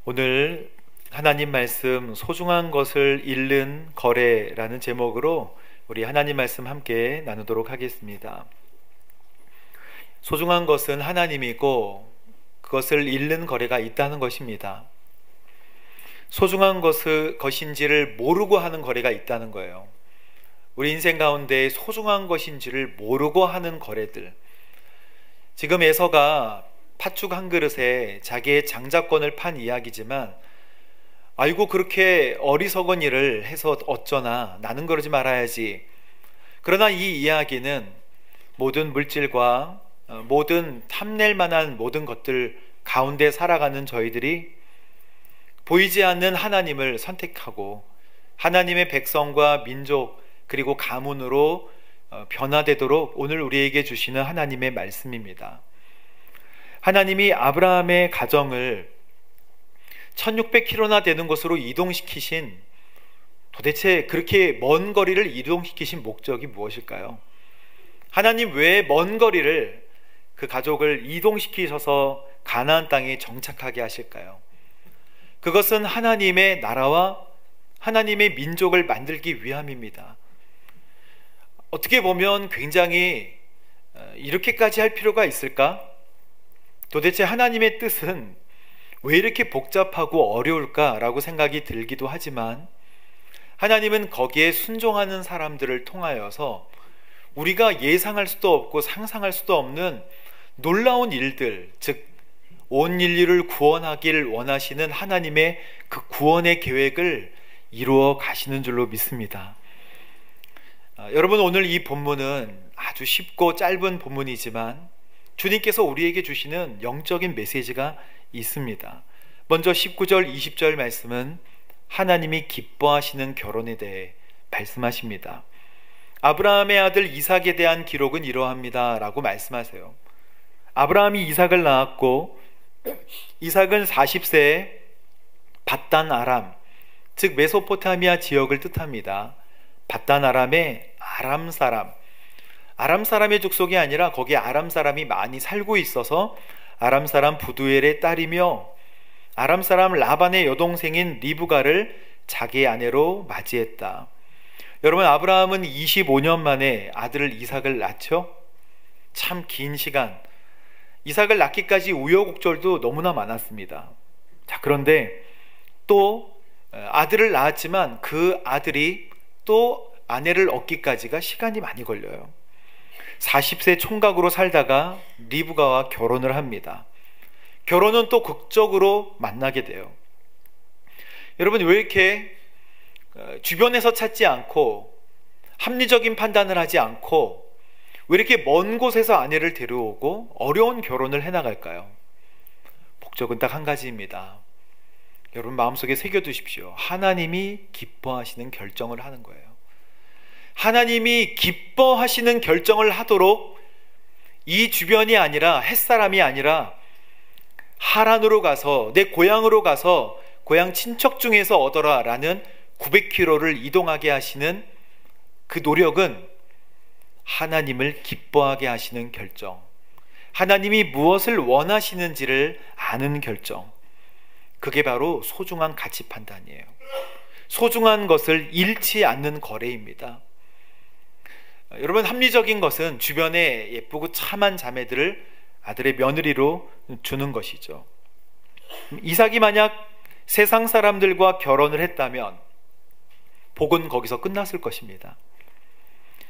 오늘 하나님 말씀 소중한 것을 잃는 거래라는 제목으로 우리 하나님 말씀 함께 나누도록 하겠습니다. 소중한 것은 하나님이고 그것을 잃는 거래가 있다는 것입니다. 소중한 것인지를 모르고 하는 거래가 있다는 거예요. 우리 인생 가운데 소중한 것인지를 모르고 하는 거래들. 지금 에서가 팥죽 한 그릇에 자기의 장자권을 판 이야기지만, 아이고 그렇게 어리석은 일을 해서 어쩌나, 나는 그러지 말아야지. 그러나 이 이야기는 모든 물질과 모든 탐낼 만한 모든 것들 가운데 살아가는 저희들이 보이지 않는 하나님을 선택하고 하나님의 백성과 민족 그리고 가문으로 변화되도록 오늘 우리에게 주시는 하나님의 말씀입니다. 하나님이 아브라함의 가정을 1600km나 되는 곳으로 이동시키신, 도대체 그렇게 먼 거리를 이동시키신 목적이 무엇일까요? 하나님 왜 먼 거리를 그 가족을 이동시키셔서 가나안 땅에 정착하게 하실까요? 그것은 하나님의 나라와 하나님의 민족을 만들기 위함입니다. 어떻게 보면 굉장히 이렇게까지 할 필요가 있을까? 도대체 하나님의 뜻은 왜 이렇게 복잡하고 어려울까라고 생각이 들기도 하지만, 하나님은 거기에 순종하는 사람들을 통하여서 우리가 예상할 수도 없고 상상할 수도 없는 놀라운 일들, 즉 온 인류를 구원하길 원하시는 하나님의 그 구원의 계획을 이루어 가시는 줄로 믿습니다. 여러분, 오늘 이 본문은 아주 쉽고 짧은 본문이지만 주님께서 우리에게 주시는 영적인 메시지가 있습니다. 먼저 19절 20절 말씀은 하나님이 기뻐하시는 결혼에 대해 말씀하십니다. 아브라함의 아들 이삭에 대한 기록은 이러합니다 라고 말씀하세요. 아브라함이 이삭을 낳았고 이삭은 40세에 밧단 아람, 즉 메소포타미아 지역을 뜻합니다. 밧단 아람의 아람 사람, 아람 사람의 족속이 아니라 거기에 아람 사람이 많이 살고 있어서 아람 사람 부두엘의 딸이며 아람 사람 라반의 여동생인 리브가를 자기의 아내로 맞이했다. 여러분, 아브라함은 25년 만에 아들을 이삭을 낳죠. 참 긴 시간, 이삭을 낳기까지 우여곡절도 너무나 많았습니다. 자, 그런데 또 아들을 낳았지만 그 아들이 또 아내를 얻기까지가 시간이 많이 걸려요. 40세 총각으로 살다가 리브가와 결혼을 합니다. 결혼은 또 극적으로 만나게 돼요. 여러분, 왜 이렇게 주변에서 찾지 않고 합리적인 판단을 하지 않고 왜 이렇게 먼 곳에서 아내를 데려오고 어려운 결혼을 해나갈까요? 목적은 딱 한 가지입니다. 여러분 마음속에 새겨두십시오. 하나님이 기뻐하시는 결정을 하는 거예요. 하나님이 기뻐하시는 결정을 하도록 이 주변이 아니라 햇사람이 아니라 하란으로 가서, 내 고향으로 가서 고향 친척 중에서 얻어라 라는 900km를 이동하게 하시는 그 노력은 하나님을 기뻐하게 하시는 결정, 하나님이 무엇을 원하시는지를 아는 결정, 그게 바로 소중한 가치 판단이에요. 소중한 것을 잃지 않는 거래입니다. 여러분, 합리적인 것은 주변에 예쁘고 참한 자매들을 아들의 며느리로 주는 것이죠. 이삭이 만약 세상 사람들과 결혼을 했다면 복은 거기서 끝났을 것입니다.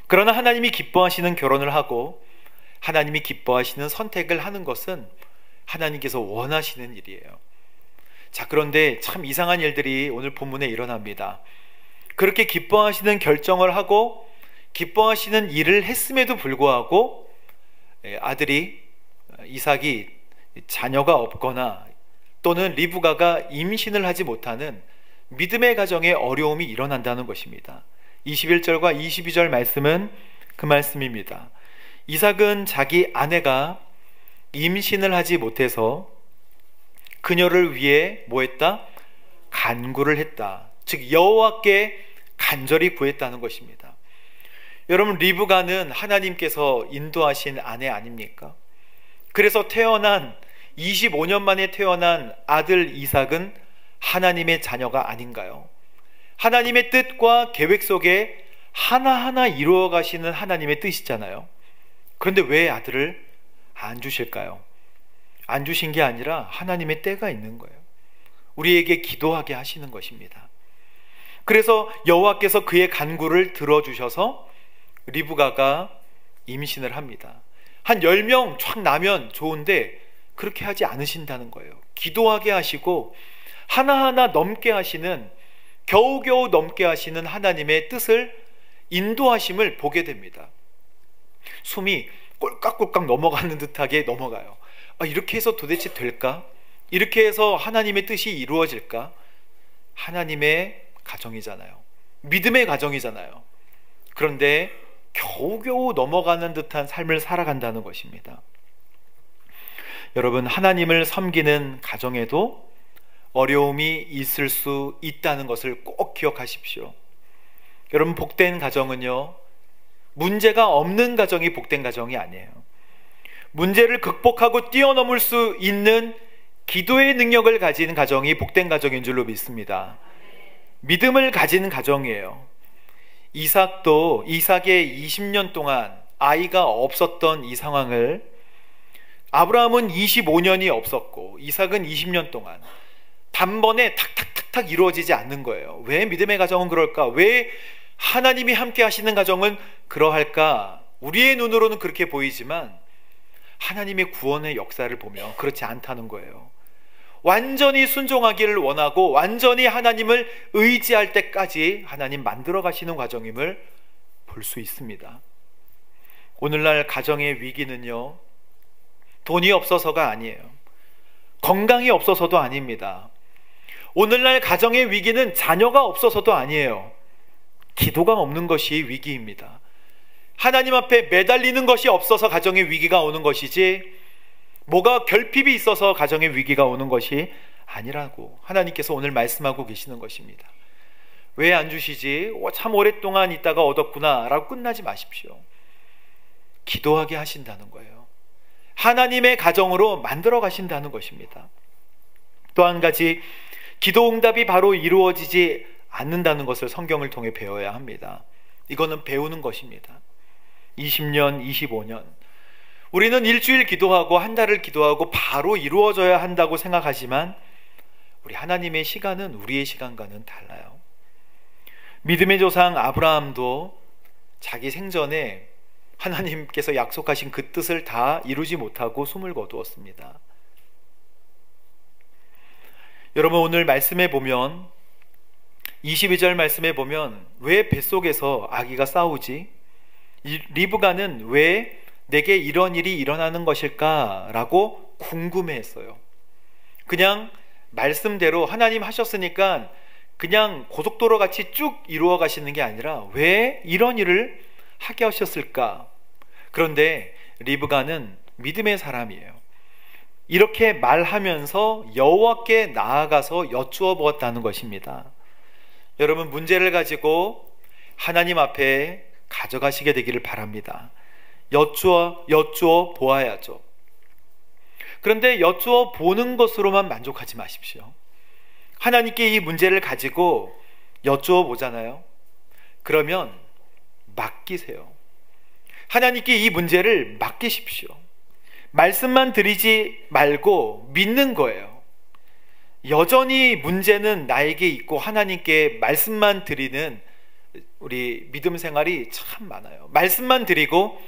그러나 하나님이 기뻐하시는 결혼을 하고 하나님이 기뻐하시는 선택을 하는 것은 하나님께서 원하시는 일이에요. 자, 그런데 참 이상한 일들이 오늘 본문에 일어납니다. 그렇게 기뻐하시는 결정을 하고 기뻐하시는 일을 했음에도 불구하고 아들이 이삭이 자녀가 없거나 또는 리브가가 임신을 하지 못하는 믿음의 가정에 어려움이 일어난다는 것입니다. 21절과 22절 말씀은 그 말씀입니다. 이삭은 자기 아내가 임신을 하지 못해서 그녀를 위해 뭐 했다? 간구를 했다. 즉 여호와께 간절히 구했다는 것입니다. 여러분, 리브가는 하나님께서 인도하신 아내 아닙니까? 그래서 25년 만에 태어난 아들 이삭은 하나님의 자녀가 아닌가요? 하나님의 뜻과 계획 속에 하나하나 이루어 가시는 하나님의 뜻이잖아요. 그런데 왜 아들을 안 주실까요? 안 주신 게 아니라 하나님의 때가 있는 거예요. 우리에게 기도하게 하시는 것입니다. 그래서 여호와께서 그의 간구를 들어주셔서 리브가가 임신을 합니다. 한 10명 쫙 나면 좋은데 그렇게 하지 않으신다는 거예요. 기도하게 하시고 하나하나 넘게 하시는, 겨우겨우 넘게 하시는 하나님의 뜻을, 인도하심을 보게 됩니다. 숨이 꼴깍꼴깍 넘어가는 듯하게 넘어가요. 이렇게 해서 도대체 될까? 이렇게 해서 하나님의 뜻이 이루어질까? 하나님의 가정이잖아요. 믿음의 가정이잖아요. 그런데 겨우겨우 넘어가는 듯한 삶을 살아간다는 것입니다. 여러분, 하나님을 섬기는 가정에도 어려움이 있을 수 있다는 것을 꼭 기억하십시오. 여러분, 복된 가정은요, 문제가 없는 가정이 복된 가정이 아니에요. 문제를 극복하고 뛰어넘을 수 있는 기도의 능력을 가진 가정이 복된 가정인 줄로 믿습니다. 믿음을 가진 가정이에요. 이삭의 20년 동안 아이가 없었던 이 상황을 아브라함은 25년이 없었고 이삭은 20년 동안 단번에 탁탁탁탁 이루어지지 않는 거예요. 왜 믿음의 가정은 그럴까? 왜 하나님이 함께 하시는 가정은 그러할까? 우리의 눈으로는 그렇게 보이지만 하나님의 구원의 역사를 보면 그렇지 않다는 거예요. 완전히 순종하기를 원하고 완전히 하나님을 의지할 때까지 하나님 만들어 가시는 과정임을 볼 수 있습니다. 오늘날 가정의 위기는요, 돈이 없어서가 아니에요. 건강이 없어서도 아닙니다. 오늘날 가정의 위기는 자녀가 없어서도 아니에요. 기도가 없는 것이 위기입니다. 하나님 앞에 매달리는 것이 없어서 가정의 위기가 오는 것이지, 뭐가 결핍이 있어서 가정의 위기가 오는 것이 아니라고 하나님께서 오늘 말씀하고 계시는 것입니다. 왜 안 주시지? 참 오랫동안 있다가 얻었구나 라고 끝나지 마십시오. 기도하게 하신다는 거예요. 하나님의 가정으로 만들어 가신다는 것입니다. 또 한 가지, 기도 응답이 바로 이루어지지 않는다는 것을 성경을 통해 배워야 합니다. 이거는 배우는 것입니다. 20년, 25년 우리는 일주일 기도하고 한 달을 기도하고 바로 이루어져야 한다고 생각하지만 우리 하나님의 시간은 우리의 시간과는 달라요. 믿음의 조상 아브라함도 자기 생전에 하나님께서 약속하신 그 뜻을 다 이루지 못하고 숨을 거두었습니다. 여러분, 오늘 말씀에 보면 22절 말씀에 보면 왜 뱃속에서 아기가 싸우지? 리브가는 왜 내게 이런 일이 일어나는 것일까? 라고 궁금해했어요. 그냥 말씀대로 하나님 하셨으니까 그냥 고속도로 같이 쭉 이루어 가시는 게 아니라 왜 이런 일을 하게 하셨을까? 그런데 리브가는 믿음의 사람이에요. 이렇게 말하면서 여호와께 나아가서 여쭈어 보았다는 것입니다. 여러분, 문제를 가지고 하나님 앞에 가져가시게 되기를 바랍니다. 여쭈어 보아야죠. 그런데 여쭈어 보는 것으로만 만족하지 마십시오. 하나님께 이 문제를 가지고 여쭈어 보잖아요. 그러면 맡기세요. 하나님께 이 문제를 맡기십시오. 말씀만 드리지 말고 믿는 거예요. 여전히 문제는 나에게 있고 하나님께 말씀만 드리는 우리 믿음 생활이 참 많아요. 말씀만 드리고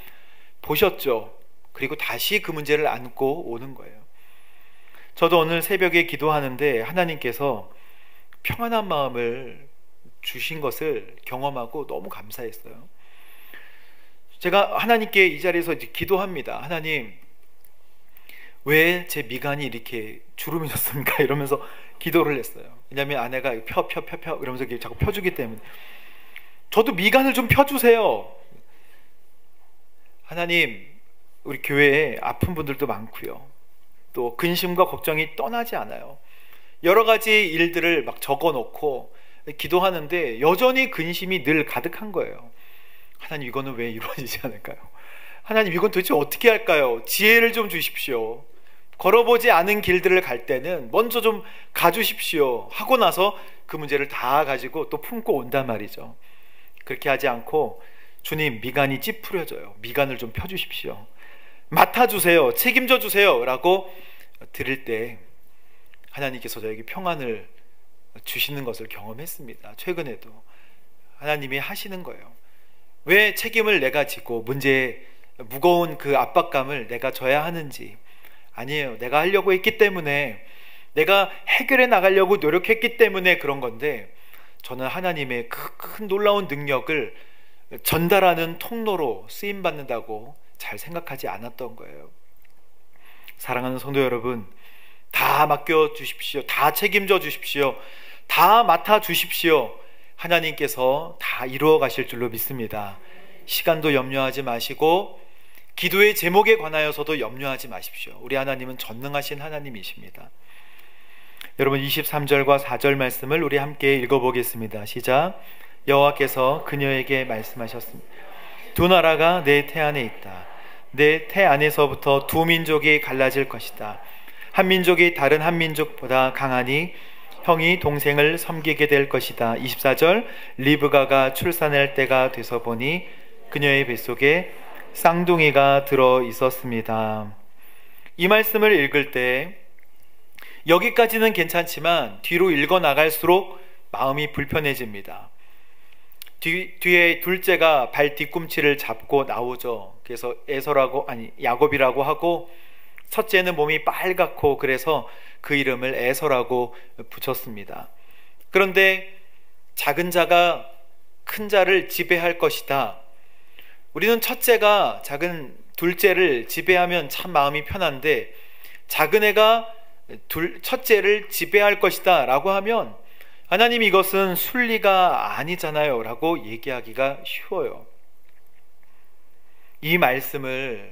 보셨죠? 그리고 다시 그 문제를 안고 오는 거예요. 저도 오늘 새벽에 기도하는데 하나님께서 평안한 마음을 주신 것을 경험하고 너무 감사했어요. 제가 하나님께 이 자리에서 이제 기도합니다. 하나님, 왜 제 미간이 이렇게 주름이 졌습니까? 이러면서 기도를 했어요. 왜냐하면 아내가 펴 이러면서 자꾸 펴주기 때문에. 저도 미간을 좀 펴주세요. 하나님, 우리 교회에 아픈 분들도 많고요. 또 근심과 걱정이 떠나지 않아요. 여러 가지 일들을 막 적어놓고 기도하는데 여전히 근심이 늘 가득한 거예요. 하나님, 이거는 왜 이루어지지 않을까요? 하나님, 이건 도대체 어떻게 할까요? 지혜를 좀 주십시오. 걸어보지 않은 길들을 갈 때는 먼저 좀 가주십시오 하고 나서 그 문제를 다 가지고 또 품고 온단 말이죠. 그렇게 하지 않고 주님, 미간이 찌푸려져요. 미간을 좀 펴주십시오. 맡아주세요. 책임져 주세요. 라고 드릴 때 하나님께서 저에게 평안을 주시는 것을 경험했습니다. 최근에도 하나님이 하시는 거예요. 왜 책임을 내가 지고 문제에 무거운 그 압박감을 내가 져야 하는지. 아니에요. 내가 하려고 했기 때문에, 내가 해결해 나가려고 노력했기 때문에 그런 건데, 저는 하나님의 큰 놀라운 능력을 전달하는 통로로 쓰임받는다고 잘 생각하지 않았던 거예요. 사랑하는 성도 여러분, 다 맡겨 주십시오. 다 책임져 주십시오. 다 맡아 주십시오. 하나님께서 다 이루어 가실 줄로 믿습니다. 시간도 염려하지 마시고 기도의 제목에 관하여서도 염려하지 마십시오. 우리 하나님은 전능하신 하나님이십니다. 여러분, 23절과 4절 말씀을 우리 함께 읽어보겠습니다. 시작. 여호와께서 그녀에게 말씀하셨습니다. 두 나라가 내 태 안에 있다. 내 태 안에서부터 두 민족이 갈라질 것이다. 한 민족이 다른 한 민족보다 강하니 형이 동생을 섬기게 될 것이다. 24절. 리브가가 출산할 때가 돼서 보니 그녀의 뱃속에 쌍둥이가 들어 있었습니다. 이 말씀을 읽을 때 여기까지는 괜찮지만 뒤로 읽어 나갈수록 마음이 불편해집니다. 뒤에 둘째가 발 뒤꿈치를 잡고 나오죠. 그래서 야곱이라고 하고, 첫째는 몸이 빨갛고 그래서 그 이름을 에서라고 붙였습니다. 그런데 작은 자가 큰 자를 지배할 것이다. 우리는 첫째가 둘째를 지배하면 참 마음이 편한데, 작은 애가 첫째를 지배할 것이다 라고 하면 하나님, 이것은 순리가 아니잖아요 라고 얘기하기가 쉬워요. 이 말씀을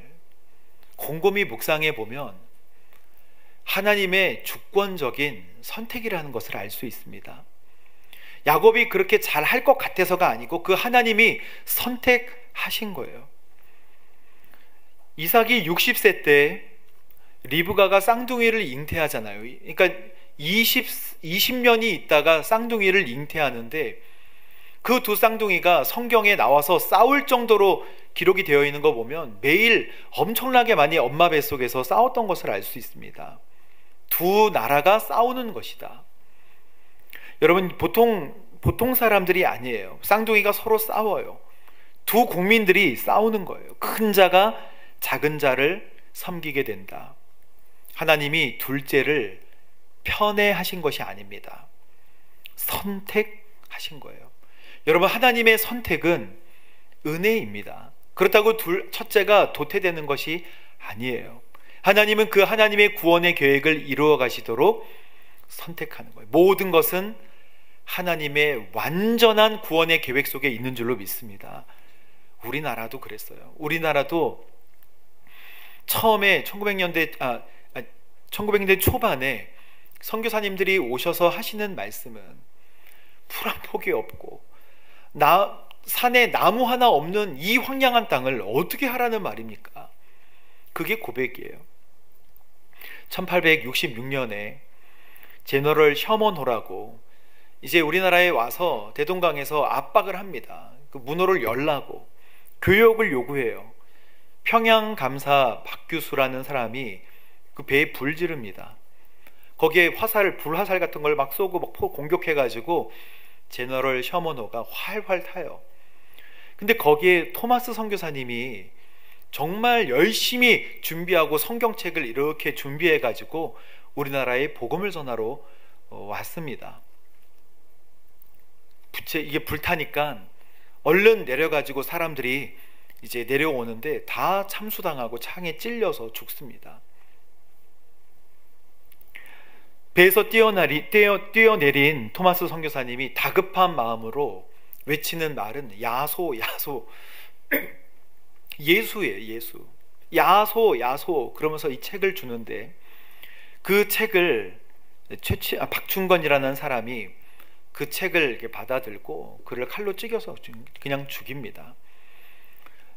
곰곰이 묵상해 보면 하나님의 주권적인 선택이라는 것을 알 수 있습니다. 야곱이 그렇게 잘 할 것 같아서가 아니고 그 하나님이 선택하신 거예요. 이삭이 60세 때 리브가가 쌍둥이를 잉태하잖아요. 그러니까 20년이 있다가 쌍둥이를 잉태하는데, 그 두 쌍둥이가 성경에 나와서 싸울 정도로 기록이 되어 있는 거 보면 매일 엄청나게 많이 엄마 뱃속에서 싸웠던 것을 알 수 있습니다. 두 나라가 싸우는 것이다. 여러분, 보통 사람들이 아니에요. 쌍둥이가 서로 싸워요. 두 국민들이 싸우는 거예요. 큰 자가 작은 자를 섬기게 된다. 하나님이 둘째를 편애하신 것이 아닙니다. 선택하신 거예요. 여러분, 하나님의 선택은 은혜입니다. 그렇다고 첫째가 도태되는 것이 아니에요. 하나님은 그 하나님의 구원의 계획을 이루어 가시도록 선택하는 거예요. 모든 것은 하나님의 완전한 구원의 계획 속에 있는 줄로 믿습니다. 우리나라도 그랬어요. 우리나라도 처음에 1900년대 초반에 선교사님들이 오셔서 하시는 말씀은 풀 한 폭이 없고 산에 나무 하나 없는 이 황량한 땅을 어떻게 하라는 말입니까? 그게 고백이에요. 1866년에 제너럴 셔먼호라고 이제 우리나라에 와서 대동강에서 압박을 합니다. 그 문호를 열라고 교역을 요구해요. 평양감사 박규수라는 사람이 그 배에 불 지릅니다. 거기에 불화살 같은 걸 막 쏘고 막 공격해가지고 제너럴 셔먼호가 활활 타요. 근데 거기에 토마스 선교사님이 정말 열심히 준비하고 성경책을 이렇게 준비해가지고 우리나라에 복음을 전하러 왔습니다. 이게 불타니까 얼른 내려가지고 사람들이 이제 내려오는데 다 참수당하고 창에 찔려서 죽습니다. 배에서 뛰어내린 토마스 선교사님이 다급한 마음으로 외치는 말은 야소 야소 예수예요. 예수. 야소 야소 그러면서 이 책을 주는데, 그 책을 박충건이라는 사람이 그 책을 이렇게 받아들고 그를 칼로 찌겨서 그냥 죽입니다.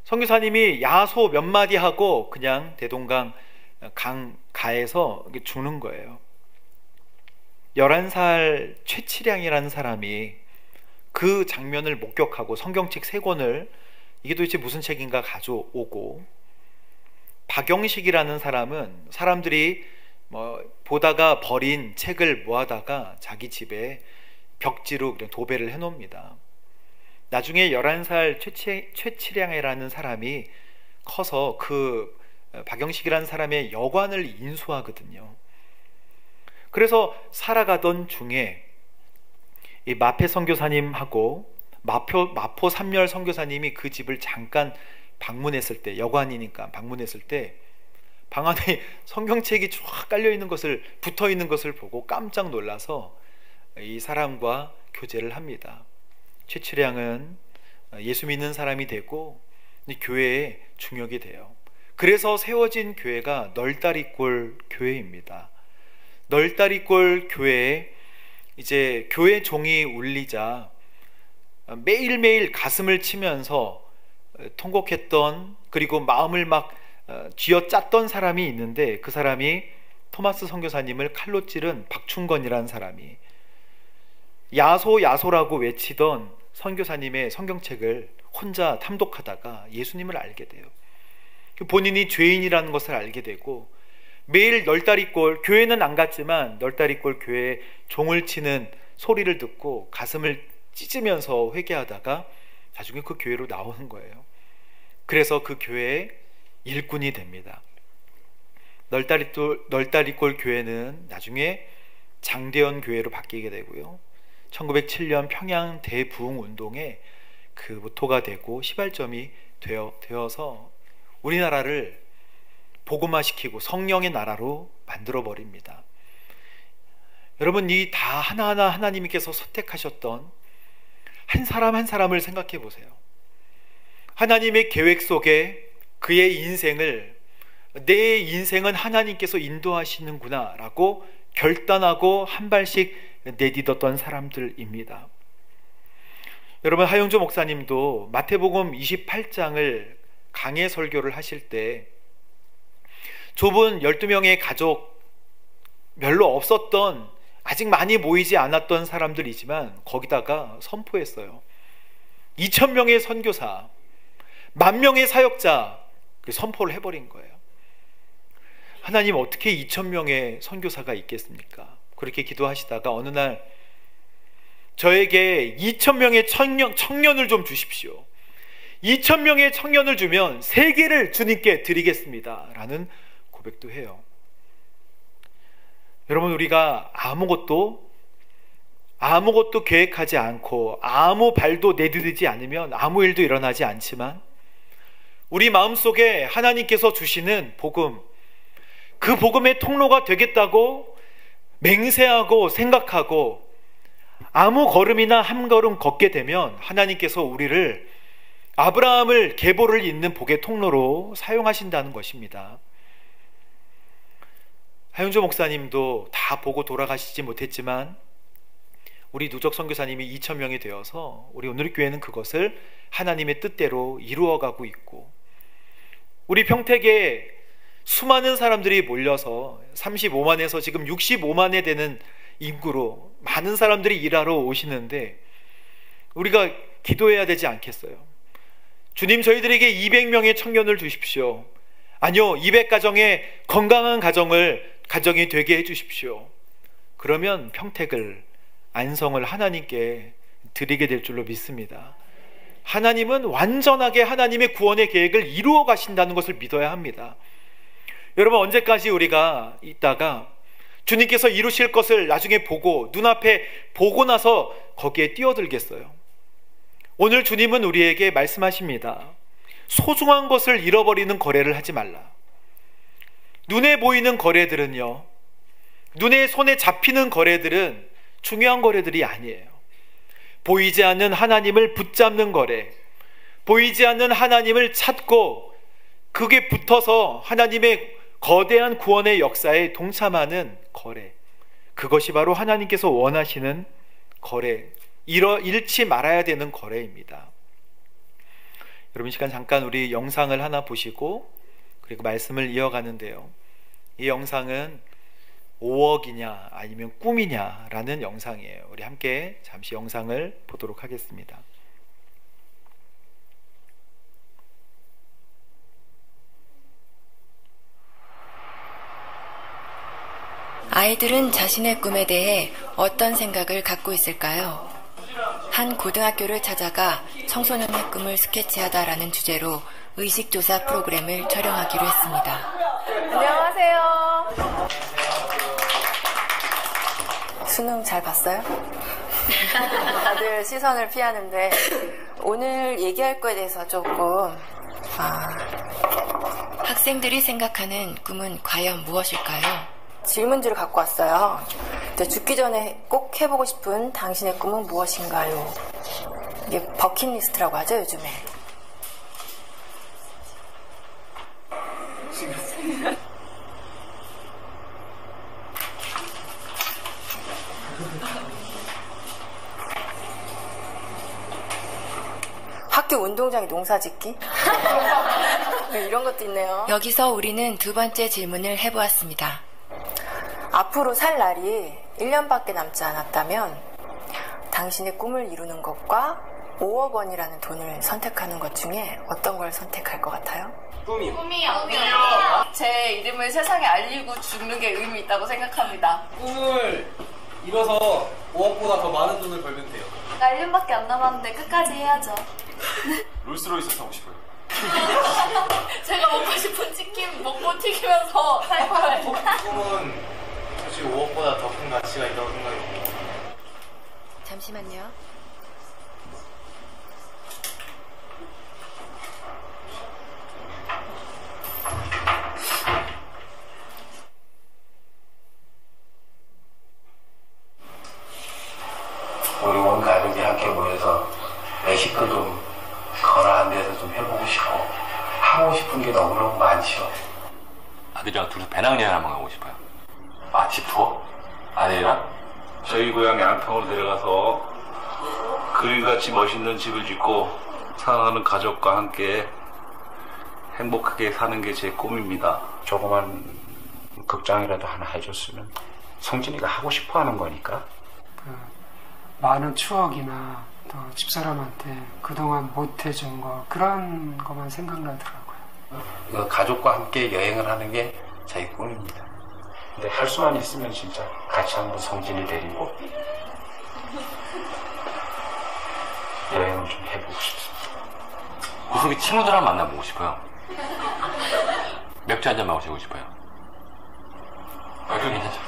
선교사님이 야소 몇 마디 하고 그냥 대동강 가에서 죽는 거예요. 11살 최치량이라는 사람이 그 장면을 목격하고 성경책 3권을 이게 도대체 무슨 책인가 가져오고, 박영식이라는 사람은 사람들이 보다가 버린 책을 모아다가 자기 집에 벽지로 그냥 도배를 해놓습니다. 나중에 11살 최치량이라는 사람이 커서 그 박영식이라는 사람의 여관을 인수하거든요. 그래서 살아가던 중에 이 마페 선교사님하고 마포 삼열 선교사님이 그 집을 잠깐 방문했을 때, 여관이니까 방문했을 때 방 안에 성경책이 쫙 깔려 있는 것을, 붙어 있는 것을 보고 깜짝 놀라서 이 사람과 교제를 합니다. 최치량은 예수 믿는 사람이 되고 교회의 중역이 돼요. 그래서 세워진 교회가 널다리골 교회입니다. 널다리골 교회에 이제 교회 종이 울리자 매일매일 가슴을 치면서 통곡했던, 그리고 마음을 막 쥐어짰던 사람이 있는데, 그 사람이 토마스 선교사님을 칼로 찌른 박충건이라는 사람이 야소라고 외치던 선교사님의 성경책을 혼자 탐독하다가 예수님을 알게 돼요. 본인이 죄인이라는 것을 알게 되고, 매일 널다리골 교회는 안 갔지만 널다리골 교회에 종을 치는 소리를 듣고 가슴을 찢으면서 회개하다가 나중에 그 교회로 나오는 거예요. 그래서 그 교회의 일꾼이 됩니다. 널다리골 교회는 나중에 장대현 교회로 바뀌게 되고요, 1907년 평양 대부흥 운동의 그 모토가 되고 시발점이 되어서 우리나라를 복음화시키고 성령의 나라로 만들어 버립니다. 여러분, 이 다 하나하나 하나님께서 선택하셨던 한 사람 한 사람을 생각해 보세요. 하나님의 계획 속에 그의 인생을, 내 인생은 하나님께서 인도하시는구나 라고 결단하고 한 발씩 내딛었던 사람들입니다. 여러분, 하용조 목사님도 마태복음 28장을 강해 설교를 하실 때 좁은 12명의 가족, 별로 없었던, 아직 많이 모이지 않았던 사람들이지만 거기다가 선포했어요. 2,000명의 선교사, 10,000명의 사역자, 선포를 해버린 거예요. 하나님, 어떻게 2,000명의 선교사가 있겠습니까? 그렇게 기도하시다가 어느 날 저에게 2,000명의 청년을 좀 주십시오. 2,000명의 청년을 주면 세계를 주님께 드리겠습니다 라는 고백도 해요. 여러분, 우리가 아무것도 계획하지 않고 아무 발도 내디디지 않으면 아무 일도 일어나지 않지만, 우리 마음속에 하나님께서 주시는 복음, 그 복음의 통로가 되겠다고 맹세하고 생각하고 아무 걸음이나 한 걸음 걷게 되면 하나님께서 우리를, 아브라함을, 계보를 잇는 복의 통로로 사용하신다는 것입니다. 하윤조 목사님도 다 보고 돌아가시지 못했지만 우리 누적 선교사님이 2,000명이 되어서 우리 오늘교회는 그것을 하나님의 뜻대로 이루어가고 있고, 우리 평택에 수많은 사람들이 몰려서 35만에서 지금 65만에 되는 인구로 많은 사람들이 일하러 오시는데 우리가 기도해야 되지 않겠어요? 주님, 저희들에게 200명의 청년을 주십시오. 아니요, 200가정의 건강한 가정이 되게 해주십시오. 그러면 평택을, 안성을 하나님께 드리게 될 줄로 믿습니다. 하나님은 완전하게 하나님의 구원의 계획을 이루어 가신다는 것을 믿어야 합니다. 여러분, 언제까지 우리가 있다가 주님께서 이루실 것을 나중에 보고 눈앞에 보고 나서 거기에 뛰어들겠어요? 오늘 주님은 우리에게 말씀하십니다. 소중한 것을 잃어버리는 거래를 하지 말라. 눈에 보이는 거래들은요, 눈에 손에 잡히는 거래들은 중요한 거래들이 아니에요. 보이지 않는 하나님을 붙잡는 거래, 보이지 않는 하나님을 찾고 그게 붙어서 하나님의 거대한 구원의 역사에 동참하는 거래, 그것이 바로 하나님께서 원하시는 거래, 잃지 말아야 되는 거래입니다. 여러분, 시간 잠깐 우리 영상을 하나 보시고 그리고 말씀을 이어가는데요, 이 영상은 5억이냐 아니면 꿈이냐라는 영상이에요. 우리 함께 잠시 영상을 보도록 하겠습니다. 아이들은 자신의 꿈에 대해 어떤 생각을 갖고 있을까요? 한 고등학교를 찾아가 청소년의 꿈을 스케치하다라는 주제로 의식조사 프로그램을 촬영하기로 했습니다. 안녕하세요. 수능 잘 봤어요? 다들 시선을 피하는데 오늘 얘기할 거에 대해서 조금 학생들이 생각하는 꿈은 과연 무엇일까요? 질문지를 갖고 왔어요. 죽기 전에 꼭 해보고 싶은 당신의 꿈은 무엇인가요? 이게 버킷리스트라고 하죠, 요즘에. 학교 운동장에 농사 짓기? 이런 것도 있네요. 여기서 우리는 두 번째 질문을 해보았습니다. 앞으로 살 날이 1년밖에 남지 않았다면 당신의 꿈을 이루는 것과 5억 원이라는 돈을 선택하는 것 중에 어떤 걸 선택할 것 같아요? 꿈이요. 제 이름을 세상에 알리고 죽는 게 의미 있다고 생각합니다. 꿈을 이뤄서 5억보다 더 많은 돈을 벌면 돼요. 1년밖에 안 남았는데 끝까지 해야죠. 롤스로이스 타고 싶어요. 제가 먹고 싶은 치킨 먹고 튀기면서 살 거예요. 꿈은 사실 5억보다 더 큰 가치가 있다고 생각해요. 잠시만요. 우리 온 가족이 함께 모여서 내 식구 좀 건강한 데서 좀 해보고 싶고 하고 싶은 게 너무너무 많죠. 아들이랑 둘이 배낭여행 한번 가고 싶어요. 집 투어? 아들이랑? 저희 고향 양평으로 데려가서 그림같이 멋있는 집을 짓고 사랑하는 가족과 함께 행복하게 사는 게 제 꿈입니다. 조그만 극장이라도 하나 해줬으면 성진이가 하고 싶어 하는 거니까. 많은 추억이나 또 집사람한테 그동안 못 해준 거 그런 것만 생각나더라고요. 가족과 함께 여행을 하는 게 제 꿈입니다. 근데 할 수만 있으면 진짜 같이 한번 성진이 데리고 여행을 좀 해보고 싶습니다. 구석이 친구들이랑 만나보고 싶어요. 맥주 한잔 마시고 싶어요. 맥주 괜찮죠?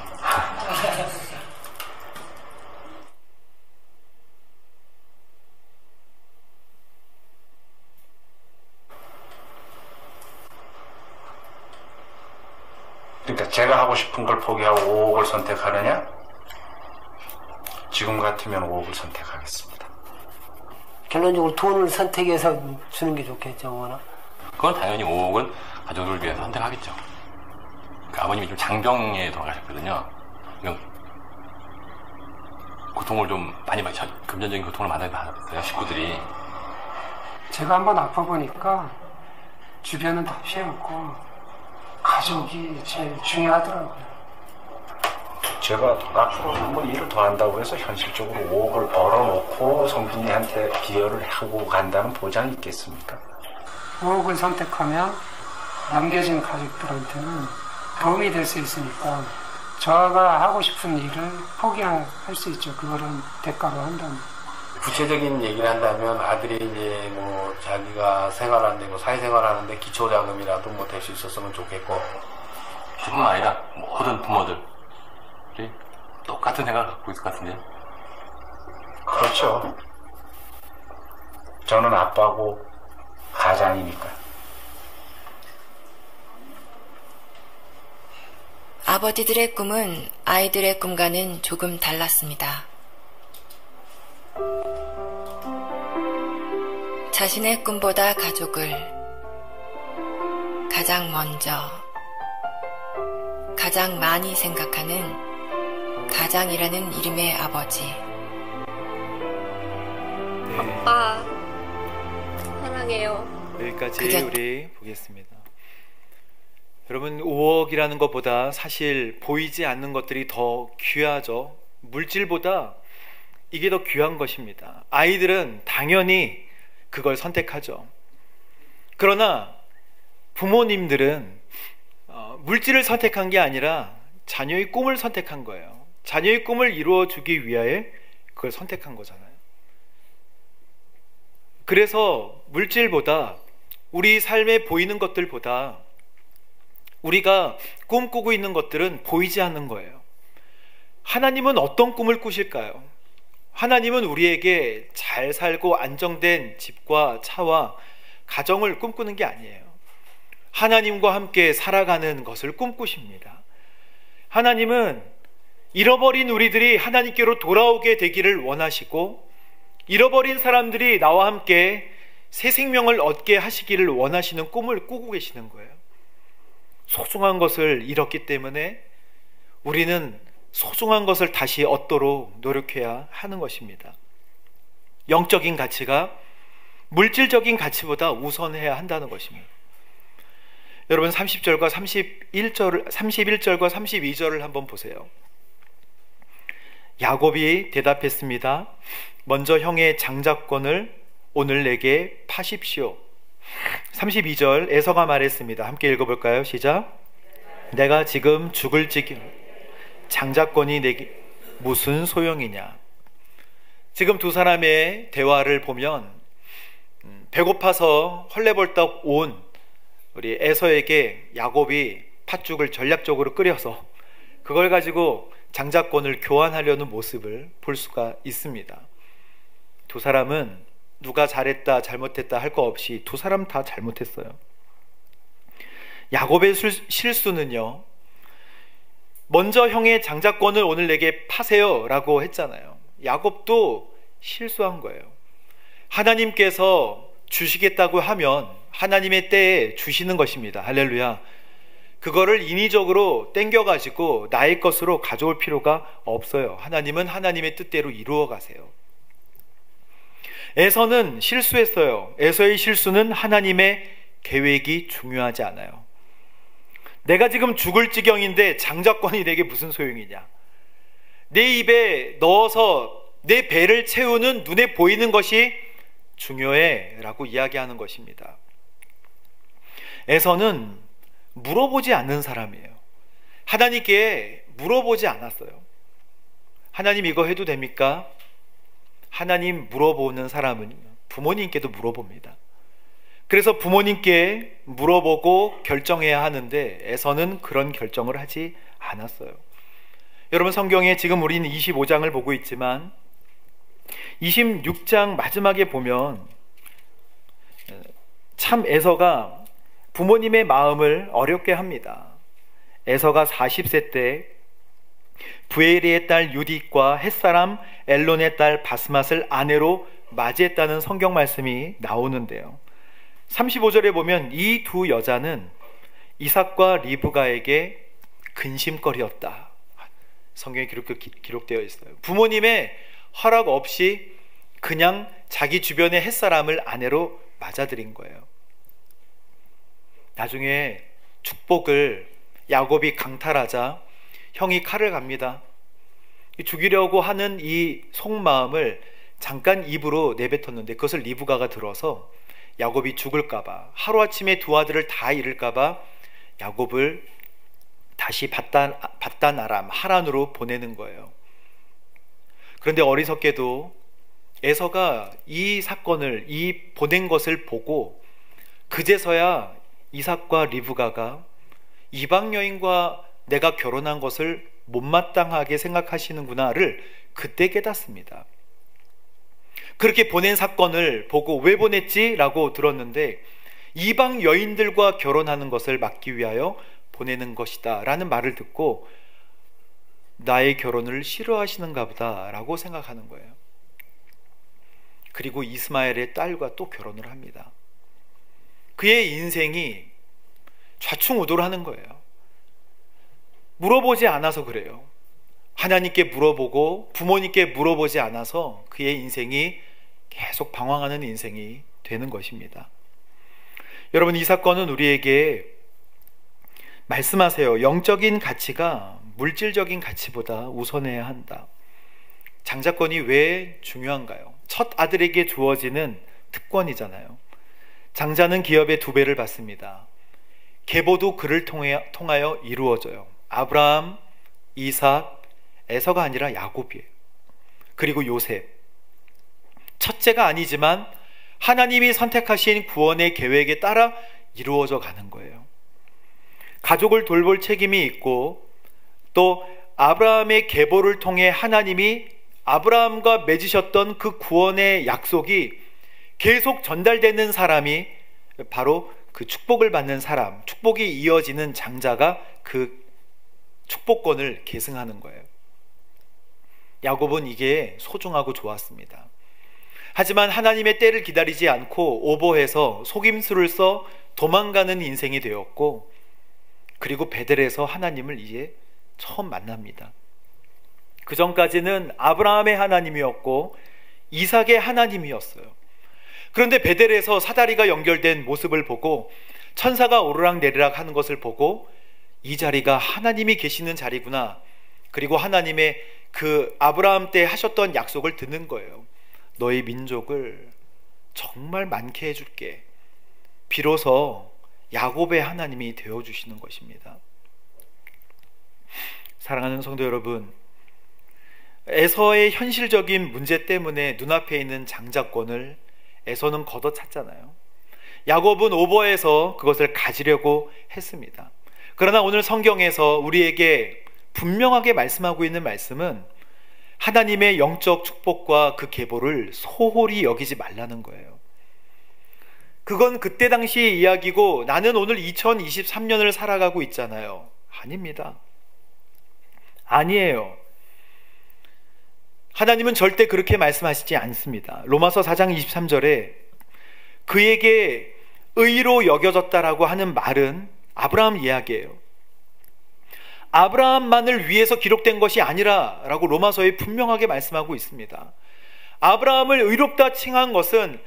그러니까 제가 하고 싶은 걸 포기하고 5억을 선택하느냐? 지금 같으면 5억을 선택하겠습니다. 결론적으로 돈을 선택해서 주는 게 좋겠죠, 뭐나. 그건 당연히 5억은 가족을 위해서 선택하겠죠. 그 아버님이 좀 장병에 돌아가셨거든요. 고통을 좀 많이 받죠. 금전적인 고통을 많이 받았어요, 식구들이. 제가 한번 아파보니까 주변은 다 피해먹고 가족이 제일 중요하더라고요. 제가 앞으로 한번 일을 더 한다고 해서 현실적으로 5억을 벌어놓고 성진이한테 비여를 하고 간다는 보장이 있겠습니까? 5억을 선택하면 남겨진 가족들한테는 도움이 될 수 있으니까 저가 하고 싶은 일을 포기할 수 있죠. 그거는 대가로 한다면. 구체적인 얘기를 한다면 아들이 이제 뭐 자기가 생활하는데 뭐 사회생활하는데 기초자금이라도 뭐 될 수 있었으면 좋겠고. 저뿐만 아니라 모든 부모들이 똑같은 생각을 갖고 있을 것 같은데요. 그렇죠. 저는 아빠고 가장이니까. 아버지들의 꿈은 아이들의 꿈과는 조금 달랐습니다. 자신의 꿈보다 가족을 가장 먼저, 가장 많이 생각하는 가장이라는 이름의 아버지. 네. 아빠 사랑해요. 여기까지 그저- 우리 보겠습니다. 여러분, 5억이라는 것보다 사실 보이지 않는 것들이 더 귀하죠. 물질보다 이게 더 귀한 것입니다. 아이들은 당연히 그걸 선택하죠. 그러나 부모님들은 물질을 선택한 게 아니라 자녀의 꿈을 선택한 거예요. 자녀의 꿈을 이루어주기 위하여 그걸 선택한 거잖아요. 그래서 물질보다, 우리 삶에 보이는 것들보다 우리가 꿈꾸고 있는 것들은 보이지 않는 거예요. 하나님은 어떤 꿈을 꾸실까요? 하나님은 우리에게 잘 살고 안정된 집과 차와 가정을 꿈꾸는 게 아니에요. 하나님과 함께 살아가는 것을 꿈꾸십니다. 하나님은 잃어버린 우리들이 하나님께로 돌아오게 되기를 원하시고, 잃어버린 사람들이 나와 함께 새 생명을 얻게 하시기를 원하시는 꿈을 꾸고 계시는 거예요. 소중한 것을 잃었기 때문에 우리는 소중한 것을 다시 얻도록 노력해야 하는 것입니다. 영적인 가치가 물질적인 가치보다 우선해야 한다는 것입니다. 여러분, 30절과 31절과 32절을 한번 보세요. 야곱이 대답했습니다. 먼저 형의 장자권을 오늘 내게 파십시오. 32절, 에서가 말했습니다. 함께 읽어볼까요? 시작. 내가 지금 죽을 지경, 장자권이 내게 무슨 소용이냐. 지금 두 사람의 대화를 보면 배고파서 헐레벌떡 온 우리 에서에게 야곱이 팥죽을 전략적으로 끓여서 그걸 가지고 장자권을 교환하려는 모습을 볼 수가 있습니다. 두 사람은 누가 잘했다 잘못했다 할 거 없이 두 사람 다 잘못했어요. 야곱의 실수는요, 먼저 형의 장자권을 오늘 내게 파세요 라고 했잖아요. 야곱도 실수한 거예요. 하나님께서 주시겠다고 하면 하나님의 때에 주시는 것입니다. 할렐루야. 그거를 인위적으로 땡겨가지고 나의 것으로 가져올 필요가 없어요. 하나님은 하나님의 뜻대로 이루어 가세요. 에서는 실수했어요. 에서의 실수는 하나님의 계획이 중요하지 않아요. 내가 지금 죽을 지경인데 장자권이 내게 무슨 소용이냐. 내 입에 넣어서 내 배를 채우는 눈에 보이는 것이 중요해 라고 이야기하는 것입니다. 에서는 물어보지 않는 사람이에요. 하나님께 물어보지 않았어요. 하나님 이거 해도 됩니까? 하나님 물어보는 사람은 부모님께도 물어봅니다. 그래서 부모님께 물어보고 결정해야 하는데 에서는 그런 결정을 하지 않았어요. 여러분, 성경에 지금 우리는 25장을 보고 있지만 26장 마지막에 보면 참 에서가 부모님의 마음을 어렵게 합니다. 에서가 40세 때 부에리의 딸 유딧과 햇사람 엘론의 딸 바스맛을 아내로 맞이했다는 성경 말씀이 나오는데요. 35절에 보면 이 두 여자는 이삭과 리브가에게 근심거리였다. 성경에 기록되어 있어요. 부모님의 허락 없이 그냥 자기 주변의 햇사람을 아내로 맞아들인 거예요. 나중에 축복을 야곱이 강탈하자 형이 칼을 갑니다. 죽이려고 하는 이 속마음을 잠깐 입으로 내뱉었는데 그것을 리브가가 들어서 야곱이 죽을까봐, 하루아침에 두 아들을 다 잃을까봐 야곱을 다시 바단 아람 하란으로 보내는 거예요. 그런데 어리석게도 에서가 이 사건을, 이 보낸 것을 보고 그제서야 이삭과 리브가가 이방 여인과 내가 결혼한 것을 못마땅하게 생각하시는구나를 그때 깨닫습니다. 그렇게 보낸 사건을 보고 왜 보냈지? 라고 들었는데 이방 여인들과 결혼하는 것을 막기 위하여 보내는 것이다 라는 말을 듣고 나의 결혼을 싫어하시는가 보다 라고 생각하는 거예요. 그리고 이스마엘의 딸과 또 결혼을 합니다. 그의 인생이 좌충우돌하는 거예요. 물어보지 않아서 그래요. 하나님께 물어보고 부모님께 물어보지 않아서 그의 인생이 계속 방황하는 인생이 되는 것입니다. 여러분, 이 사건은 우리에게 말씀하세요. 영적인 가치가 물질적인 가치보다 우선해야 한다. 장자권이 왜 중요한가요? 첫 아들에게 주어지는 특권이잖아요. 장자는 기업의 2배를 받습니다. 계보도 그를 통하여 이루어져요. 아브라함, 이삭, 에서가 아니라 야곱이에요. 그리고 요셉. 첫째가 아니지만 하나님이 선택하신 구원의 계획에 따라 이루어져 가는 거예요. 가족을 돌볼 책임이 있고, 또 아브라함의 계보를 통해 하나님이 아브라함과 맺으셨던 그 구원의 약속이 계속 전달되는 사람이 바로 그 축복을 받는 사람, 축복이 이어지는 장자가 그 축복권을 계승하는 거예요. 야곱은 이게 소중하고 좋았습니다. 하지만 하나님의 때를 기다리지 않고 오버해서 속임수를 써 도망가는 인생이 되었고, 그리고 베델에서 하나님을 이제 처음 만납니다. 그 전까지는 아브라함의 하나님이었고 이삭의 하나님이었어요. 그런데 베델에서 사다리가 연결된 모습을 보고, 천사가 오르락내리락 하는 것을 보고, 이 자리가 하나님이 계시는 자리구나. 그리고 하나님의 그 아브라함 때 하셨던 약속을 듣는 거예요. 너희 민족을 정말 많게 해줄게. 비로소 야곱의 하나님이 되어주시는 것입니다. 사랑하는 성도 여러분, 에서의 현실적인 문제 때문에 눈앞에 있는 장자권을 에서는 걷어찼잖아요. 야곱은 오버해서 그것을 가지려고 했습니다. 그러나 오늘 성경에서 우리에게 분명하게 말씀하고 있는 말씀은 하나님의 영적 축복과 그 계보를 소홀히 여기지 말라는 거예요. 그건 그때 당시의 이야기고, 나는 오늘 2023년을 살아가고 있잖아요. 아닙니다. 아니에요. 하나님은 절대 그렇게 말씀하시지 않습니다. 로마서 4장 23절에 그에게 의로 여겨졌다라고 하는 말은 아브라함 이야기예요. 아브라함만을 위해서 기록된 것이 아니라 라고 로마서에 분명하게 말씀하고 있습니다. 아브라함을 의롭다 칭한 것은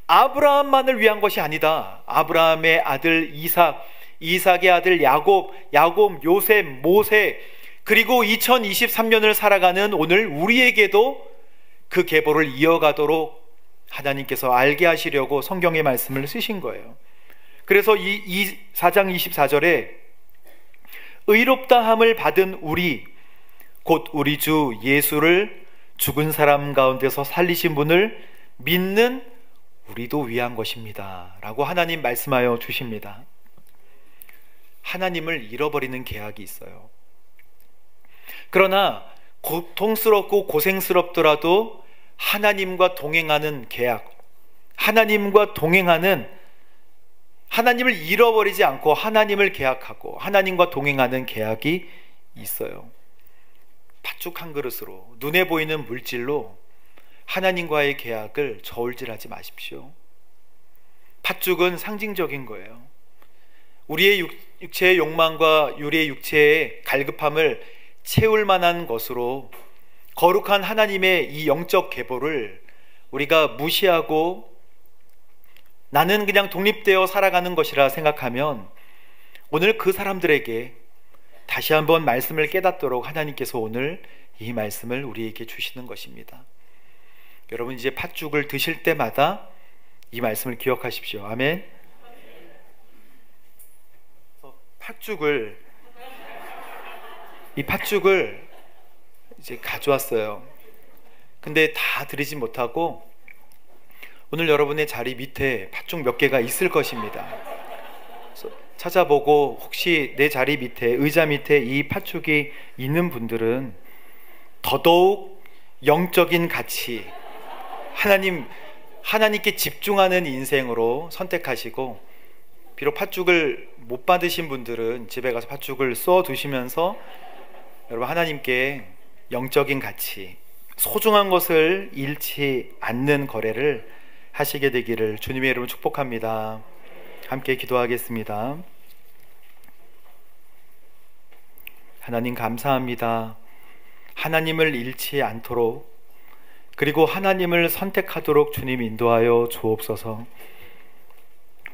아브라함만을 위한 것이 아니다. 아브라함의 아들 이삭, 이삭의 아들 야곱, 요셉, 모세, 그리고 2023년을 살아가는 오늘 우리에게도 그 계보를 이어가도록 하나님께서 알게 하시려고 성경의 말씀을 쓰신 거예요. 그래서 이 4장 24절에 의롭다함을 받은 우리, 곧 우리 주 예수를 죽은 사람 가운데서 살리신 분을 믿는 우리도 위한 것입니다 라고 하나님 말씀하여 주십니다. 하나님을 잃어버리는 계약이 있어요. 그러나 고통스럽고 고생스럽더라도 하나님과 동행하는 계약, 하나님과 동행하는, 하나님을 잃어버리지 않고 하나님을 계약하고 하나님과 동행하는 계약이 있어요. 팥죽 한 그릇으로, 눈에 보이는 물질로 하나님과의 계약을 저울질하지 마십시오. 팥죽은 상징적인 거예요. 우리의 육체의 욕망과 우리의 육체의 갈급함을 채울 만한 것으로 거룩한 하나님의 이 영적 계보를 우리가 무시하고 나는 그냥 독립되어 살아가는 것이라 생각하면 오늘 그 사람들에게 다시 한번 말씀을 깨닫도록 하나님께서 오늘 이 말씀을 우리에게 주시는 것입니다. 여러분 이제 팥죽을 드실 때마다 이 말씀을 기억하십시오. 아멘. 이 팥죽을 이제 가져왔어요. 근데 다 드리지 못하고 오늘 여러분의 자리 밑에 팥죽 몇 개가 있을 것입니다. 그래서 찾아보고 혹시 내 자리 밑에, 의자 밑에 이 팥죽이 있는 분들은 더더욱 영적인 가치, 하나님께 집중하는 인생으로 선택하시고, 비록 팥죽을 못 받으신 분들은 집에 가서 팥죽을 써 두시면서 여러분 하나님께 영적인 가치, 소중한 것을 잃지 않는 거래를 하시게 되기를 주님의 이름으로 축복합니다. 함께 기도하겠습니다. 하나님 감사합니다. 하나님을 잃지 않도록, 그리고 하나님을 선택하도록 주님 인도하여 주옵소서.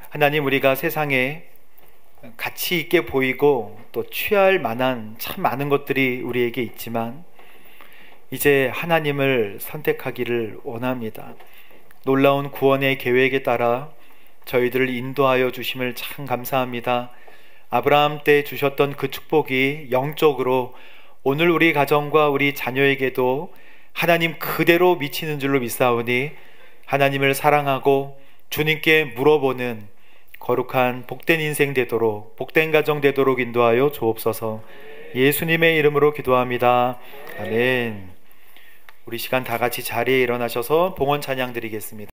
하나님, 우리가 세상에 가치 있게 보이고 또 취할 만한 참 많은 것들이 우리에게 있지만 이제 하나님을 선택하기를 원합니다. 놀라운 구원의 계획에 따라 저희들을 인도하여 주심을 참 감사합니다. 아브라함 때 주셨던 그 축복이 영적으로 오늘 우리 가정과 우리 자녀에게도 하나님 그대로 미치는 줄로 믿사오니 하나님을 사랑하고 주님께 물어보는 거룩한 복된 인생 되도록, 복된 가정 되도록 인도하여 주옵소서. 예수님의 이름으로 기도합니다. 아멘. 우리 시간 다 같이 자리에 일어나셔서 봉헌 찬양 드리겠습니다.